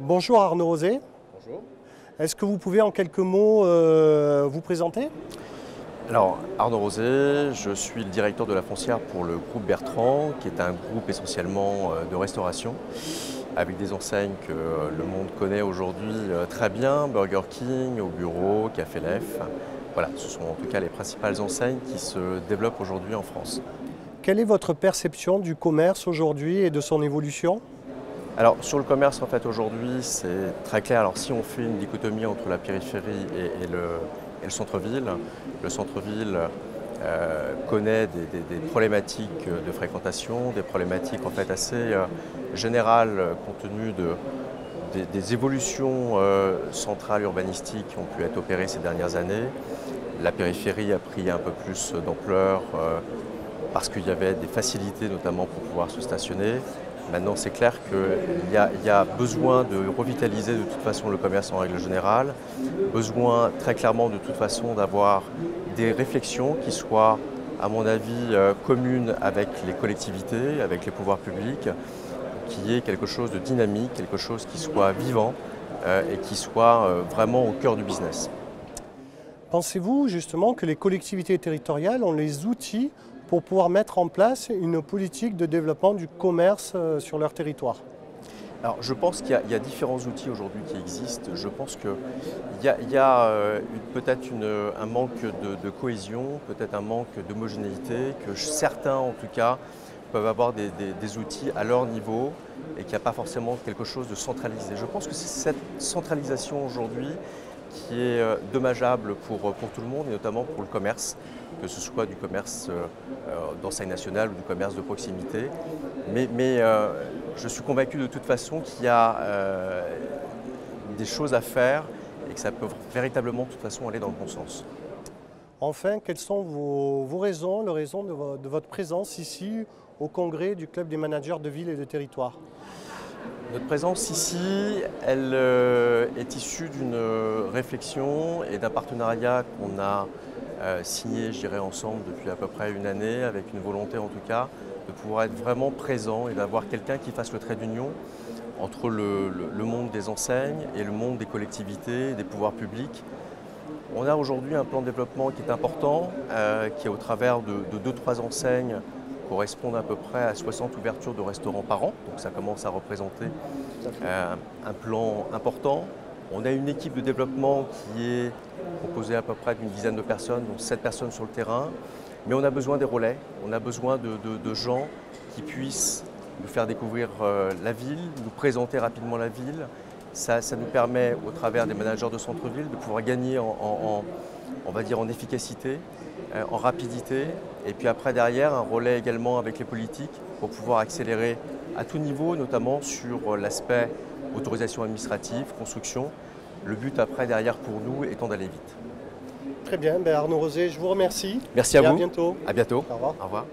Bonjour Arnaud Rosé. Bonjour. Est-ce que vous pouvez en quelques mots vous présenter? Alors, Arnaud Rosé, je suis le directeur de la foncière pour le groupe Bertrand, qui est un groupe essentiellement de restauration, avec des enseignes que le monde connaît aujourd'hui très bien, Burger King, Au Bureau, Café Lef. Voilà, ce sont en tout cas les principales enseignes qui se développent aujourd'hui en France. Quelle est votre perception du commerce aujourd'hui et de son évolution? Alors sur le commerce en fait aujourd'hui c'est très clair. Alors si on fait une dichotomie entre la périphérie et le centre-ville connaît des problématiques de fréquentation, des problématiques en fait assez générales compte tenu des évolutions centrales urbanistiques qui ont pu être opérées ces dernières années. La périphérie a pris un peu plus d'ampleur parce qu'il y avait des facilités notamment pour pouvoir se stationner. Maintenant, c'est clair qu'il y a besoin de revitaliser de toute façon le commerce en règle générale, besoin très clairement de toute façon d'avoir des réflexions qui soient, à mon avis, communes avec les collectivités, avec les pouvoirs publics, qu'il y ait quelque chose de dynamique, quelque chose qui soit vivant et qui soit vraiment au cœur du business. Pensez-vous justement que les collectivités territoriales ont les outils pour pouvoir mettre en place une politique de développement du commerce sur leur territoire? Alors, je pense qu'il y a différents outils aujourd'hui qui existent. Je pense qu'il y a peut-être un manque de cohésion, peut-être un manque d'homogénéité, que certains en tout cas peuvent avoir des outils à leur niveau et qu'il n'y a pas forcément quelque chose de centralisé. Je pense que c'est cette centralisation aujourd'hui qui est dommageable pour tout le monde et notamment pour le commerce, que ce soit du commerce d'enseigne nationale ou du commerce de proximité. Mais je suis convaincu de toute façon qu'il y a des choses à faire et que ça peut véritablement de toute façon aller dans le bon sens. Enfin, quelles sont vos raisons, les raisons de votre présence ici au congrès du Club des managers de ville et de territoire? Notre présence ici, elle est issue d'une réflexion et d'un partenariat qu'on a signé, je dirais, ensemble depuis à peu près une année, avec une volonté en tout cas de pouvoir être vraiment présent et d'avoir quelqu'un qui fasse le trait d'union entre le monde des enseignes et le monde des collectivités, des pouvoirs publics. On a aujourd'hui un plan de développement qui est important, qui est au travers de 2-3 enseignes correspondent à peu près à 60 ouvertures de restaurants par an, donc ça commence à représenter un plan important. On a une équipe de développement qui est composée à peu près d'une dizaine de personnes, dont 7 personnes sur le terrain, mais on a besoin des relais, on a besoin de gens qui puissent nous faire découvrir la ville, nous présenter rapidement la ville. Ça nous permet, au travers des managers de centre-ville, de pouvoir gagner on va dire en efficacité, en rapidité, et puis après derrière un relais également avec les politiques pour pouvoir accélérer à tout niveau, notamment sur l'aspect autorisation administrative, construction. Le but après derrière pour nous étant d'aller vite. Très bien, Arnaud Rosé, je vous remercie. Merci à vous. À bientôt. À bientôt. Au revoir. Au revoir.